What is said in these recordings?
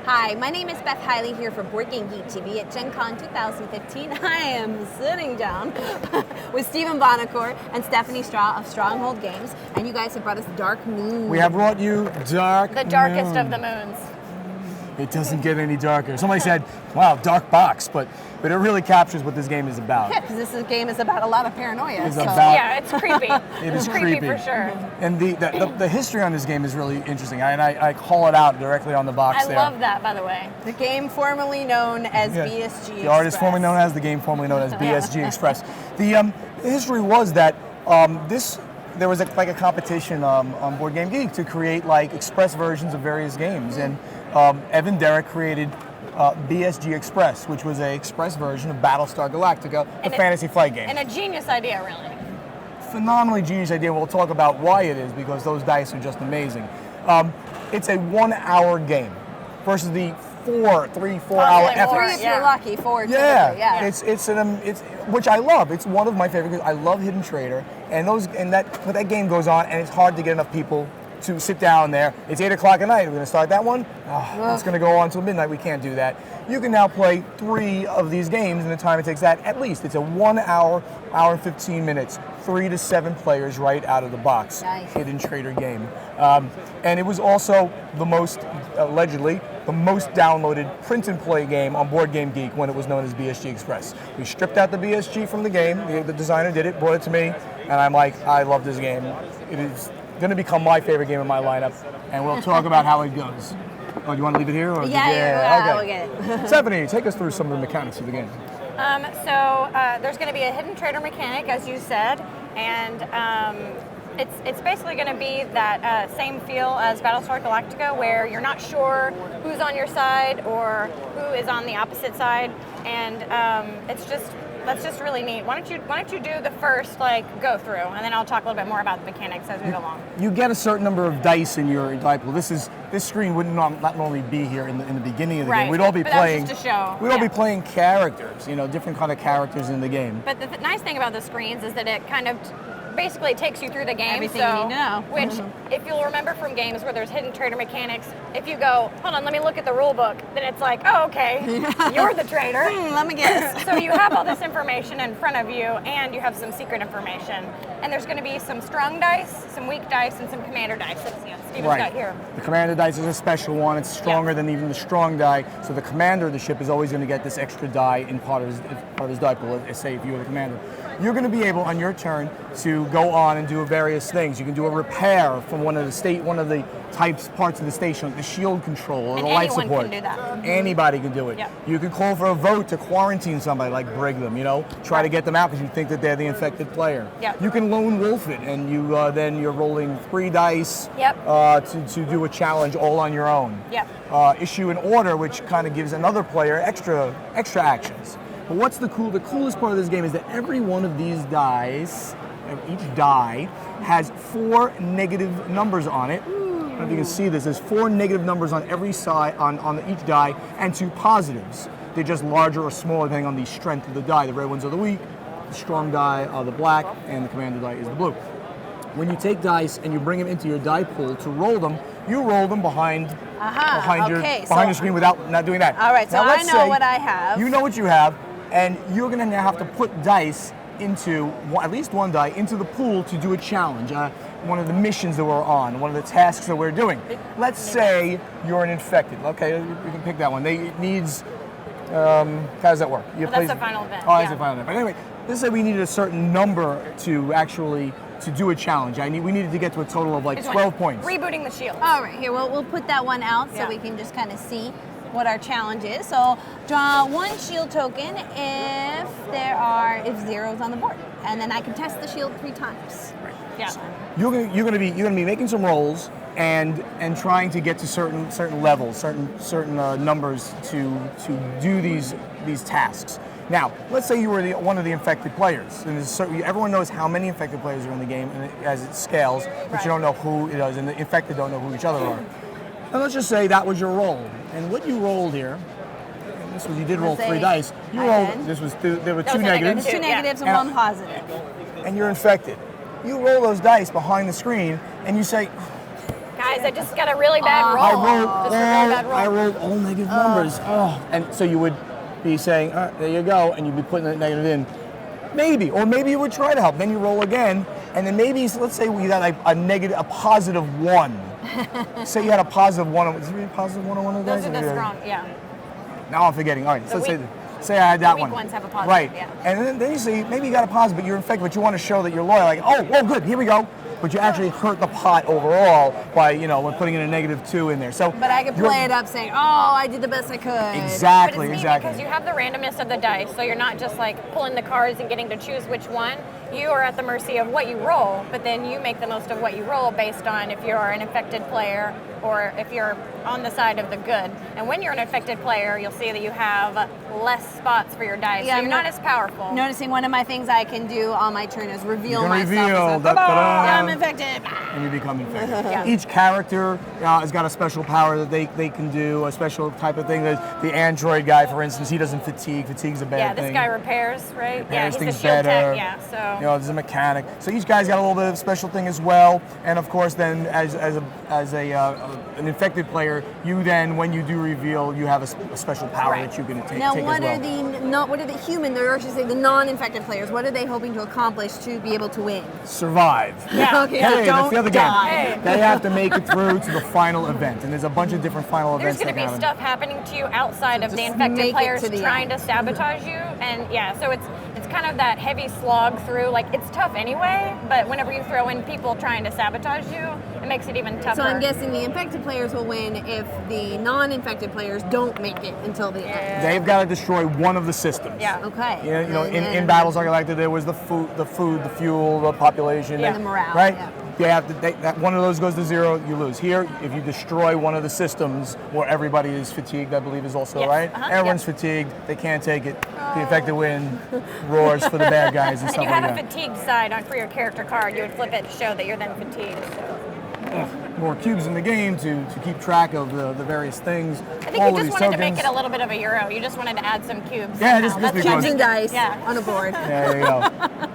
Hi, my name is Beth Hiley here for Board Game Geek TV at Gen Con 2015. I am sitting down with Stephen Bonacore and Stephanie Straw of Stronghold Games, and you guys have brought us Dark Moon. We have brought you Dark The darkest Moon. of the moons. It doesn't get any darker. Somebody said, wow, dark box, but it really captures what this game is about. Yeah, because this game is about a lot of paranoia. It's so. about- Yeah, it's creepy. It is creepy creepy for sure. And the history on this game is really interesting. I call it out directly on the box I there. love that, by the way. The game formerly known as Yeah. BSG The artist Express. formerly known as the game formerly known as BSG Express. The history was that there was like a competition on Board Game Geek to create like express versions of various games, and Evan Derrick created BSG Express, which was an express version of Battlestar Galactica, the fantasy flight game. And a genius idea, really. Phenomenally genius idea. We'll talk about why it is, because those dice are just amazing. It's a 1 hour game versus the 3-4 hour Possibly effort. more. Three if Yeah. you're lucky, four Yeah, typically, yeah. it's which I love. It's one of my favorite games. I love Hidden Trader, but that game goes on, and it's hard to get enough people to sit down there. It's 8 o'clock at night. We're going to start that one. It's going to go on until midnight. We can't do that. You can now play 3 of these games in the time it takes that. At least it's a 1 hour and 15 minutes, 3 to 7 players right out of the box. Nice. Hidden Trader game, and it was also allegedly the most downloaded print and play game on Board Game Geek when it was known as BSG Express. We stripped out the BSG from the game. The designer did it, brought it to me, and I'm like, I love this game. It is going to become my favorite game in my lineup, and we'll talk about how it goes. Oh, do you want to leave it here? Or Yeah, we'll okay. get it. Stephanie, take us through some of the mechanics of the game. There's going to be a hidden trader mechanic, as you said, and it's basically going to be that same feel as Battlestar Galactica, where you're not sure who's on your side or who is on the opposite side, and that's just really neat. Why don't you do the first go through, and then I'll talk a little bit more about the mechanics as we go along. You get a certain number of dice in your die pool. This screen wouldn't not normally be here in the beginning of the game. Right, We'd all be but that was playing. just to show, We'd all be yeah. playing characters, different kind of characters in the game. But the nice thing about the screens is that it kind of basically takes you through the game. Everything you need to know. Which, if you'll remember from games where there's hidden trader mechanics, if you go, hold on, let me look at the rule book, then it's like, oh, okay, you're the trader. Let me guess. So you have all this information in front of you, and you have some secret information. And there's going to be some strong dice, some weak dice, and some commander dice that Steven's got here. The commander dice is a special one. It's stronger than even the strong die. So the commander of the ship is always going to get this extra die in part of his die pool. Say if you're the commander, you're going to be able on your turn to go on and do various things. You can do a repair from one of the parts of the station, like the shield control or And the life anyone support. can do that. Anybody can do it. Yep. You can call for a vote to quarantine somebody, like brig them. Try to get them out because you think that they're the infected player. Yep. You can lone wolf it, and then you're rolling 3 dice. Yep. To do a challenge all on your own. Yep. Issue an order, which kind of gives another player extra actions. But what's the coolest part of this game is that every one of these dice, each die, has 4 negative numbers on it. I don't know if you can see this. There's 4 negative numbers on every side on each die, and 2 positives. They're just larger or smaller depending on the strength of the die. The red ones are the weak, the strong die are the black, and the commander die is the blue. When you take dice and you bring them into your die pool to roll them, you roll them behind your screen without not doing that. All right, so now, I let's know say what I have. You know what you have, and you're going to now have to put dice into at least 1 die into the pool to do a challenge, one of the missions that we're on, one of the tasks that we're doing. Let's say you're an infected. Okay, you can pick that one. It needs. How does that work? That's the final event. Oh, that's the final event. But anyway, let's say we needed a certain number to do a challenge. We needed to get to a total of 12 points. Rebooting the shield. All right, here, we'll put that one out so we can just kind of see what our challenge is. So draw 1 shield token if zero's on the board, and then I can test the shield 3 times. Yeah. You're gonna be making some rolls and trying to get to certain levels, certain numbers to do these tasks. Now, let's say you were one of the infected players, and everyone knows how many infected players are in the game as it scales, but you don't know who it is, and the infected don't know who each other are. And let's just say that was your roll, and what you rolled here, and this was you did roll 3 dice. You rolled. There were 2 negatives. 2 negatives and 1 positive. And you're infected. You roll those dice behind the screen, and you say, Guys, guys. I just got a really bad roll. Just a really bad roll. I rolled all negative numbers. Oh, and so you would be saying, there you go, and you'd be putting the negative in. Maybe, or maybe you would try to help. Then you roll again, and then maybe, let's say we got a positive 1. Say you had a positive 1. Is there a positive 1 on one of those? Those are the strong, yeah. Now I'm forgetting. All right, so let's weak- say I had that weak one. ones have a positive, Right. yeah. And then you say maybe you got a positive, but you're infected, but you want to show that you're loyal. Like, oh, good, here we go. But you actually hurt the pot overall by, we're putting in a -2 in there. So, But I could play it up saying, oh, I did the best I could. Exactly, But it's neat because you have the randomness of the dice, so you're not just like pulling the cards and getting to choose which one. You are at the mercy of what you roll, but then you make the most of what you roll based on if you're an infected player or if you're on the side of the good. And when you're an infected player, you'll see that you have less spots for your dice, Yeah, so you're not as powerful. Noticing one of my things I can do on my turn is reveal You can myself. reveal, As a, da-da-da. "Yeah, I'm infected. and you become infected. Yeah. Each character has got a special power that they can do, a special type of thing. The android guy, for instance, he doesn't fatigue. Fatigue's a bad Yeah, thing. this guy repairs, right? Yeah, Repairs he's a things shield better. tech, yeah, so. There's a mechanic. So each guy's got a little bit of special thing as well. And of course, then as an infected player, you then, when you do reveal, you have a special power Right. that you can take Now, as what well. are the human, or I should say the non-infected players, what are they hoping to accomplish to be able to win? Survive. Yeah. Okay, Hey, don't that's the other game. die. Hey. They have to make it through to the final event, and there's a bunch of different final There's events. going to that be happen. stuff happening to you outside of the just infected make it players to the trying end. to sabotage you, and yeah, so it's kind of that heavy slog through. Like it's tough anyway, but whenever you throw in people trying to sabotage you, it makes it even tougher. So I'm guessing the infected players will win if the non-infected players don't make it until the end. They've got to destroy one of the systems. Yeah. Okay. In And then- Battlestar Galactica, there was the food, the fuel, the population, Yeah. The morale, right? yeah. You have to. That one of those goes to 0, you lose. Here, if you destroy one of the systems where everybody is fatigued, I believe is also Yes. right. Uh-huh. Everyone's fatigued. They can't take it. The infected win, roars for the bad guys and and stuff you have like a that. fatigued side for your character card. You would flip it to show that you're then fatigued. So. More cubes in the game to keep track of the various things. I think all you of just these wanted to make tokens. it a little bit of a Euro. You just wanted to add some cubes. Yeah, somehow. just That's because- Cubes and dice Yeah. on a board. There you go.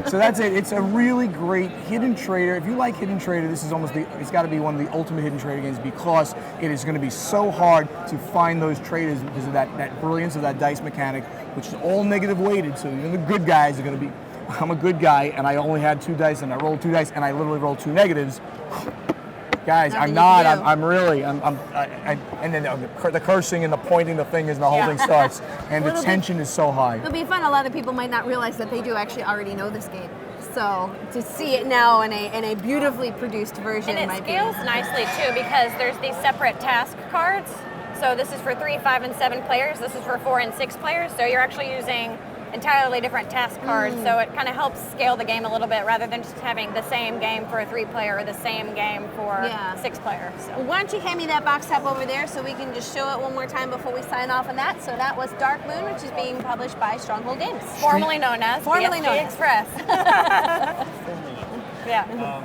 So that's it. It's a really great hidden trader. If you like hidden trader, this is it's got to be one of the ultimate hidden trader games because it is going to be so hard to find those traders because of that brilliance of that dice mechanic, which is all negative weighted. So even the good guys are going to be. I'm a good guy, and I only had 2 dice, and I rolled 2 dice, and I literally rolled 2 negatives. Guys, Nothing I'm you not. can do. I'm really. And then the cursing and the pointing the fingers and the whole thing starts, and the Little bit- tension is so high. It'll be fun. A lot of people might not realize that they do actually already know this game. So to see it now in a beautifully produced version And it might scales nicely too because there's these separate task cards. So this is for 3, 5, and 7 players. This is for 4 and 6 players. So you're actually using entirely different task cards. So it kind of helps scale the game a little bit rather than just having the same game for a 3-player or the same game for Yeah. 6-player. be. So. Why don't you hand me that box top over there so we can just show it one more time before we sign off on that. So that was Dark Moon, which is being published by Stronghold Games. Formerly known as Formerly BFG known as. Express. Yeah.